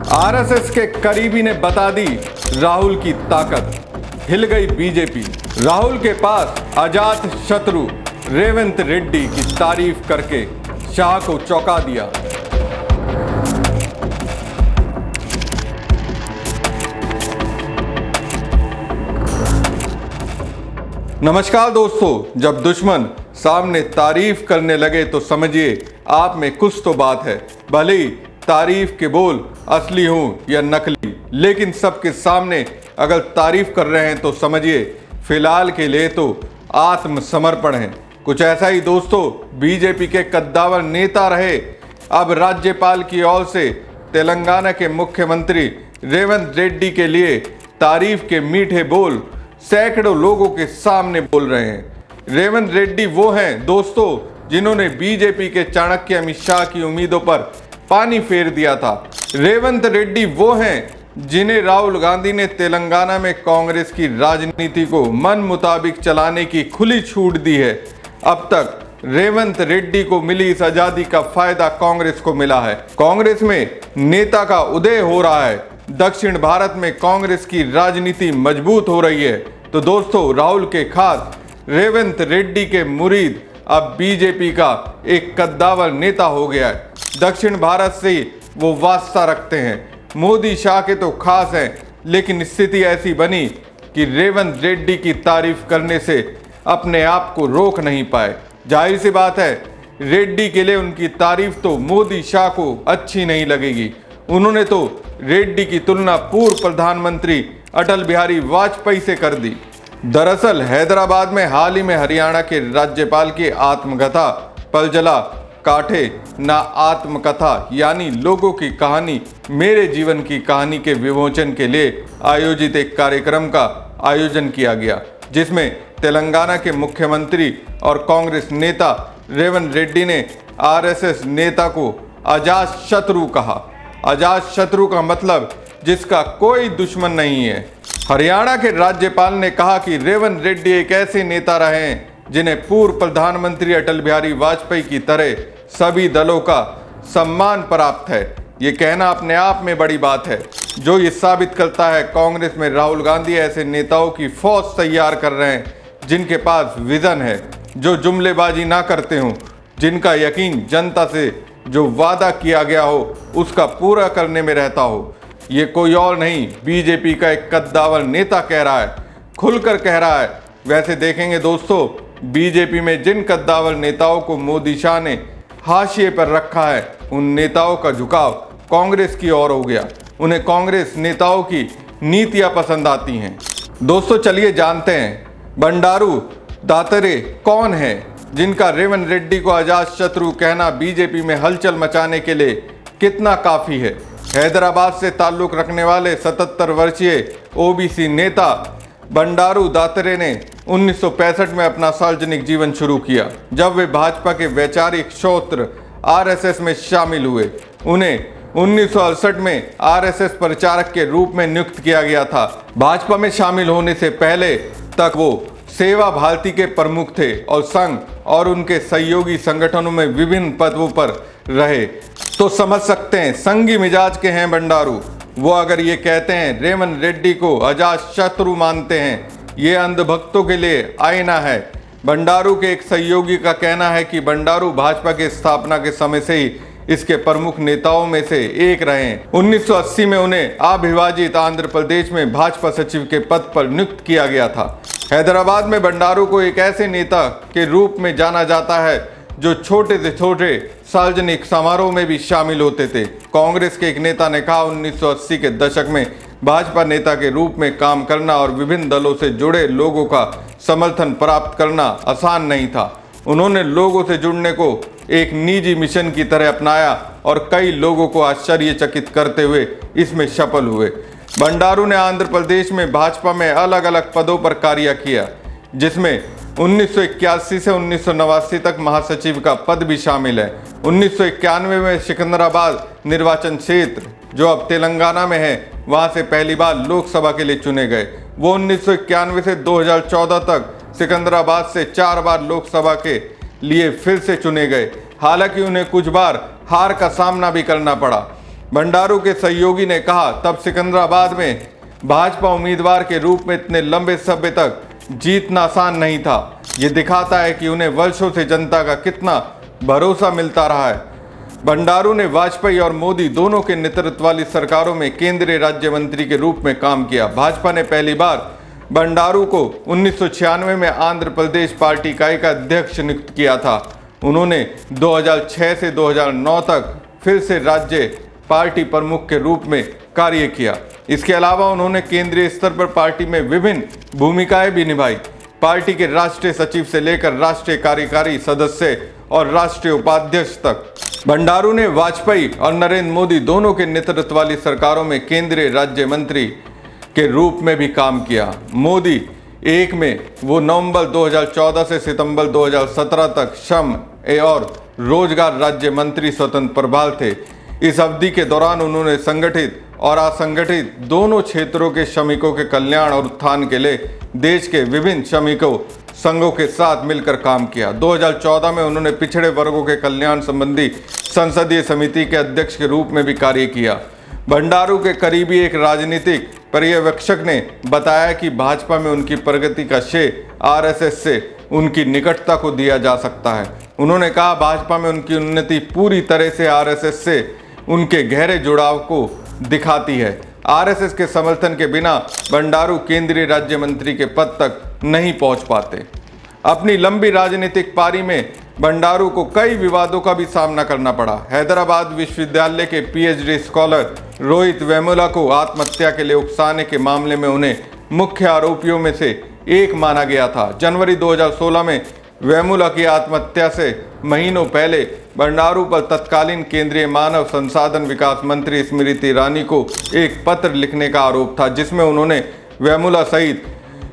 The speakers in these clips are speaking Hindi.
आरएसएस के करीबी ने बता दी राहुल की ताकत, हिल गई बीजेपी। राहुल के पास अजात शत्रु रेवंत रेड्डी की तारीफ करके शाह को चौंका दिया। नमस्कार दोस्तों, जब दुश्मन सामने तारीफ करने लगे तो समझिए आप में कुछ तो बात है। भले ही तारीफ के बोल असली हों या नकली, लेकिन सबके सामने अगर तारीफ कर रहे हैं तो समझिए फिलहाल के लिए तो आत्मसमर्पण है। कुछ ऐसा ही दोस्तों बीजेपी के कद्दावर नेता रहे अब राज्यपाल की ओर से तेलंगाना के मुख्यमंत्री रेवंत रेड्डी के लिए तारीफ के मीठे बोल सैकड़ों लोगों के सामने बोल रहे हैं। रेवंत रेड्डी वो हैं दोस्तों जिन्होंने बीजेपी के चाणक्य अमित शाह की उम्मीदों पर पानी फेर दिया था। रेवंत रेड्डी वो हैं जिन्हें राहुल गांधी ने तेलंगाना में कांग्रेस की राजनीति को मन मुताबिक चलाने की खुली छूट दी है। अब तक रेवंत रेड्डी को मिली इस आजादी का फायदा कांग्रेस को मिला है। कांग्रेस में नेता का उदय हो रहा है। दक्षिण भारत में कांग्रेस की राजनीति मजबूत हो रही है। तो दोस्तों राहुल के खास रेवंत रेड्डी के मुरीद अब बीजेपी का एक कद्दावर नेता हो गया है। दक्षिण भारत से वो वास्ता रखते हैं। मोदी शाह के तो खास हैं, लेकिन स्थिति ऐसी बनी कि रेवंत रेड्डी की तारीफ करने से अपने आप को रोक नहीं पाए। जाहिर सी बात है रेड्डी के लिए उनकी तारीफ तो मोदी शाह को अच्छी नहीं लगेगी। उन्होंने तो रेड्डी की तुलना पूर्व प्रधानमंत्री अटल बिहारी वाजपेयी से कर दी। दरअसल हैदराबाद में हाल ही में हरियाणा के राज्यपाल की आत्मकथा पलजला काठे ना आत्मकथा यानी लोगों की कहानी मेरे जीवन की कहानी के विमोचन के लिए आयोजित एक कार्यक्रम का आयोजन किया गया, जिसमें तेलंगाना के मुख्यमंत्री और कांग्रेस नेता रेवंत रेड्डी ने आरएसएस नेता को अजात शत्रु कहा। अजात शत्रु का मतलब जिसका कोई दुश्मन नहीं है। हरियाणा के राज्यपाल ने कहा कि रेवंत रेड्डी एक ऐसे नेता रहे हैं जिन्हें पूर्व प्रधानमंत्री अटल बिहारी वाजपेयी की तरह सभी दलों का सम्मान प्राप्त है। ये कहना अपने आप में बड़ी बात है, जो ये साबित करता है कांग्रेस में राहुल गांधी ऐसे नेताओं की फौज तैयार कर रहे हैं जिनके पास विजन है, जो जुमलेबाजी ना करते हों, जिनका यकीन जनता से जो वादा किया गया हो उसका पूरा करने में रहता हो। ये कोई और नहीं बीजेपी का एक कद्दावर नेता कह रहा है, खुलकर कह रहा है। वैसे देखेंगे दोस्तों बीजेपी में जिन कद्दावर नेताओं को मोदी शाह ने हाशिए पर रखा है, उन नेताओं का झुकाव कांग्रेस की ओर हो गया। उन्हें कांग्रेस नेताओं की नीतियां पसंद आती हैं। दोस्तों चलिए जानते हैं बंडारू दातरे कौन है जिनका रेवंत रेड्डी को अजात शत्रु कहना बीजेपी में हलचल मचाने के लिए कितना काफी है। हैदराबाद से ताल्लुक रखने वाले 77 वर्षीय ओबीसी नेता बंडारू दातरे ने 1965 में अपना सार्वजनिक जीवन शुरू किया, जब वे भाजपा के वैचारिक स्रोत्र आरएसएस में शामिल हुए। उन्हें 1968 में आरएसएस प्रचारक के रूप में नियुक्त किया गया था। भाजपा में शामिल होने से पहले तक वो सेवा भारती के प्रमुख थे और संघ और उनके सहयोगी संगठनों में विभिन्न पदों पर रहे। तो समझ सकते हैं संघी मिजाज के हैं बंडारू। वो अगर ये कहते हैं रेवंत रेड्डी को अजात शत्रु मानते हैं, ये अंधभक्तों के लिए आईना है। बंडारू के एक सहयोगी का कहना है कि बंडारू भाजपा की स्थापना के समय से ही इसके प्रमुख नेताओं में से एक रहे हैं। 1980 में उन्हें अविभाजित आंध्र प्रदेश में भाजपा सचिव के पद पर नियुक्त किया गया था। हैदराबाद में बंडारू को एक ऐसे नेता के रूप में जाना जाता है जो छोटे से छोटे सार्वजनिक समारोह में भी शामिल होते थे। कांग्रेस के एक नेता ने कहा 1980 के दशक में भाजपा नेता के रूप में काम करना और विभिन्न दलों से जुड़े लोगों का समर्थन प्राप्त करना आसान नहीं था। उन्होंने लोगों से जुड़ने को एक निजी मिशन की तरह अपनाया और कई लोगों को आश्चर्यचकित करते हुए इसमें सफल हुए। बंडारू ने आंध्र प्रदेश में भाजपा में अलग अलग पदों पर कार्य किया, जिसमें 1981 से 1989 तक महासचिव का पद भी शामिल है। 1991 में सिकंदराबाद निर्वाचन क्षेत्र, जो अब तेलंगाना में है, वहां से पहली बार लोकसभा के लिए चुने गए। वो 1991 से 2014 तक सिकंदराबाद से 4 बार लोकसभा के लिए फिर से चुने गए। हालांकि उन्हें कुछ बार हार का सामना भी करना पड़ा। भंडारू के सहयोगी ने कहा, तब सिकंदराबाद में भाजपा उम्मीदवार के रूप में इतने लंबे समय तक जीतना आसान नहीं था। ये दिखाता है कि उन्हें वर्षों से जनता का कितना भरोसा मिलता रहा है। भंडारू ने वाजपेयी और मोदी दोनों के नेतृत्व वाली सरकारों में केंद्रीय राज्य मंत्री के रूप में काम किया। भाजपा ने पहली बार भंडारू को 1996 में आंध्र प्रदेश पार्टी इकाई का अध्यक्ष नियुक्त किया था। उन्होंने 2006 से 2009 तक फिर से राज्य पार्टी प्रमुख के रूप में कार्य किया। इसके अलावा उन्होंने केंद्रीय स्तर पर पार्टी में विभिन्न भूमिकाएं भी निभाई। पार्टी के राष्ट्रीय सचिव से लेकर राष्ट्रीय कार्यकारी सदस्य और राष्ट्रीय उपाध्यक्ष तक भंडारू ने वाजपेयी और नरेंद्र मोदी दोनों के नेतृत्व वाली सरकारों में केंद्रीय राज्य मंत्री के रूप में भी काम किया। मोदी एक में वो नवंबर 2014 से सितंबर 2017 तक श्रम और रोजगार राज्य मंत्री स्वतंत्र प्रभार थे। इस अवधि के दौरान उन्होंने संगठित और असंगठित दोनों क्षेत्रों के श्रमिकों के कल्याण और उत्थान के लिए देश के विभिन्न श्रमिकों संघों के साथ मिलकर काम किया। 2014 में उन्होंने पिछड़े वर्गों के कल्याण संबंधी संसदीय समिति के अध्यक्ष के रूप में भी कार्य किया। भंडारू के करीबी एक राजनीतिक पर्यवेक्षक ने बताया कि भाजपा में उनकी प्रगति का श्रेय आरएसएस से उनकी निकटता को दिया जा सकता है। उन्होंने कहा, भाजपा में उनकी उन्नति पूरी तरह से आरएसएस से उनके गहरे जुड़ाव को दिखाती है। आरएसएस के समर्थन के बिना भंडारू केंद्रीय राज्य मंत्री के पद तक नहीं पहुंच पाते। अपनी लंबी राजनीतिक पारी में भंडारू को कई विवादों का भी सामना करना पड़ा। हैदराबाद विश्वविद्यालय के पीएचडी स्कॉलर रोहित वेमुला को आत्महत्या के लिए उकसाने के मामले में उन्हें मुख्य आरोपियों में से एक माना गया था। जनवरी 2016 में वेमुला की आत्महत्या से महीनों पहले भंडारू पर तत्कालीन केंद्रीय मानव संसाधन विकास मंत्री स्मृति ईरानी को एक पत्र लिखने का आरोप था, जिसमें उन्होंने वेमुला सहित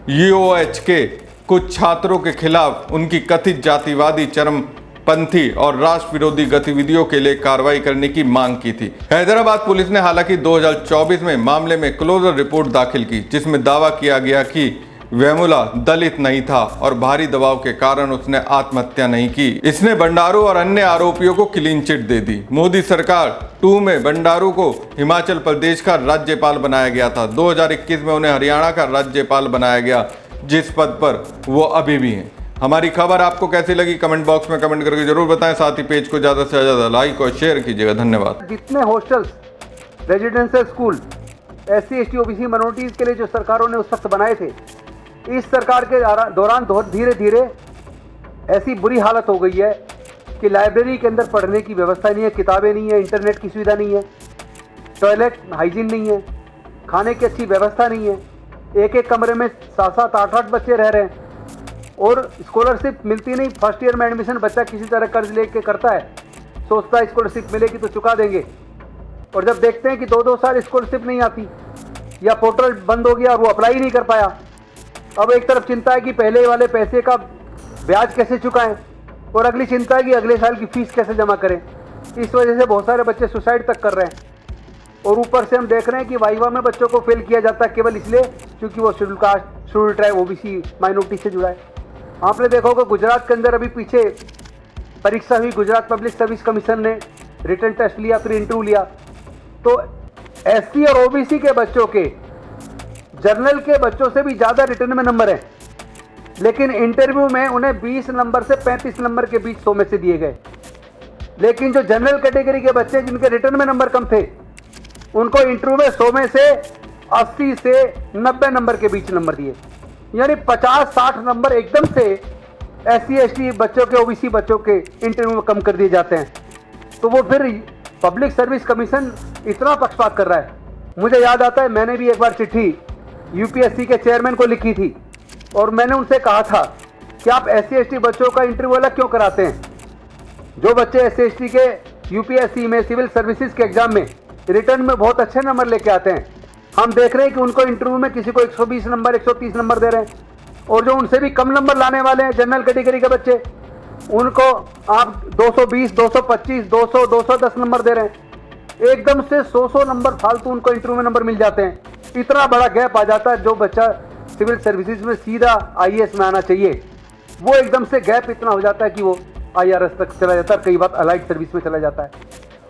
यूओएच के कुछ छात्रों के खिलाफ उनकी कथित जातिवादी, चरमपंथी और राष्ट्र विरोधी गतिविधियों के लिए कार्रवाई करने की मांग की थी। हैदराबाद पुलिस ने हालांकि 2024 में मामले में क्लोजर रिपोर्ट दाखिल की, जिसमें दावा किया गया कि वेमुला दलित नहीं था और भारी दबाव के कारण उसने आत्महत्या नहीं की। इसने भंडारू और अन्य आरोपियों को क्लीन चिट दे दी। मोदी सरकार 2 में भंडारू को हिमाचल प्रदेश का राज्यपाल बनाया गया था। 2021 में उन्हें हरियाणा का राज्यपाल बनाया गया, जिस पद पर वो अभी भी हैं। हमारी खबर आपको कैसी लगी कमेंट बॉक्स में कमेंट करके जरूर बताएं। साथ ही पेज को ज़्यादा से ज़्यादा लाइक और शेयर कीजिएगा। धन्यवाद। जितने hostels, residential school SC ST OBC minorities के लिए जो सरकारों ने उस वक्त बनाए थे, इस सरकार के दौरान धीरे धीरे ऐसी बुरी हालत हो गई है कि लाइब्रेरी के अंदर पढ़ने की व्यवस्था नहीं है, किताबें नहीं है, इंटरनेट की सुविधा नहीं है, टॉयलेट हाइजीन नहीं है, खाने की अच्छी व्यवस्था नहीं है। एक एक कमरे में 7-7 8-8 बच्चे रह रहे हैं और स्कॉलरशिप मिलती नहीं। फर्स्ट ईयर में एडमिशन बच्चा किसी तरह कर्ज लेके करता है, सोचता है स्कॉलरशिप मिलेगी तो चुका देंगे, और जब देखते हैं कि 2-2 साल स्कॉलरशिप नहीं आती या पोर्टल बंद हो गया और वो अप्लाई नहीं कर पाया। अब एक तरफ चिंता है कि पहले वाले पैसे का ब्याज कैसे चुकाएं, और अगली चिंता है कि अगले साल की फीस कैसे जमा करें। इस वजह से बहुत सारे बच्चे सुसाइड तक कर रहे हैं। और ऊपर से हम देख रहे हैं कि वाइवा में बच्चों को फेल किया जाता है केवल इसलिए क्योंकि वो schedule caste, schedule tribe, OBC minority से जुड़ा है। आपने देखा होगा गुजरात के अंदर अभी पीछे परीक्षा हुई, गुजरात पब्लिक सर्विस कमीशन ने रिटन टेस्ट लिया, फिर इंटरव्यू लिया, तो SC और OBC के बच्चों के जनरल के बच्चों से भी ज़्यादा रिटर्न में नंबर हैं, लेकिन इंटरव्यू में उन्हें 20 नंबर से 35 नंबर के बीच 100 में से दिए गए। लेकिन जो जनरल कैटेगरी के बच्चे जिनके रिटर्न में नंबर कम थे, उनको इंटरव्यू में 100 में से 80 से 90 नंबर के बीच नंबर दिए। यानी 50-60 नंबर एकदम से SC ST बच्चों के, OBC बच्चों के इंटरव्यू में कम कर दिए जाते हैं। तो वो फिर पब्लिक सर्विस कमीशन इतना पक्षपात कर रहा है। मुझे याद आता है, मैंने भी एक बार चिट्ठी UPSC के चेयरमैन को लिखी थी और मैंने उनसे कहा था कि आप SC ST बच्चों का इंटरव्यू अलग क्यों कराते हैं। जो बच्चे SC ST के UPSC में सिविल सर्विसेज के एग्जाम में रिटर्न में बहुत अच्छे नंबर लेके आते हैं, हम देख रहे हैं कि उनको इंटरव्यू में किसी को 120 नंबर, 130 नंबर दे रहे हैं, और जो उनसे भी कम नंबर लाने वाले हैं जनरल कैटेगरी के बच्चे, उनको आप 220, 225, 200, 210 नंबर दे रहे हैं। एकदम से 100 नंबर फालतू उनको इंटरव्यू में नंबर मिल जाते हैं। इतना बड़ा गैप आ जाता है। जो बच्चा सिविल सर्विसेज में सीधा IAS में आना चाहिए, वो एकदम से गैप इतना हो जाता है कि वो IRS तक चला जाता है, कई बार अलाइड सर्विस में चला जाता है।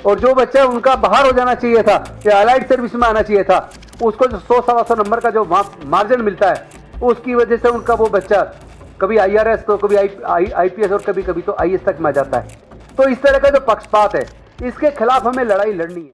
और जो बच्चा उनका बाहर हो जाना चाहिए था या अलाइड सर्विस में आना चाहिए था, उसको जो 100-125 नंबर का जो मार्जिन मिलता है, उसकी वजह से उनका वो बच्चा कभी IRS तो कभी IPS और कभी कभी तो IAS तक में आ जाता है। तो इस तरह का जो पक्षपात है, इसके खिलाफ हमें लड़ाई लड़नी है।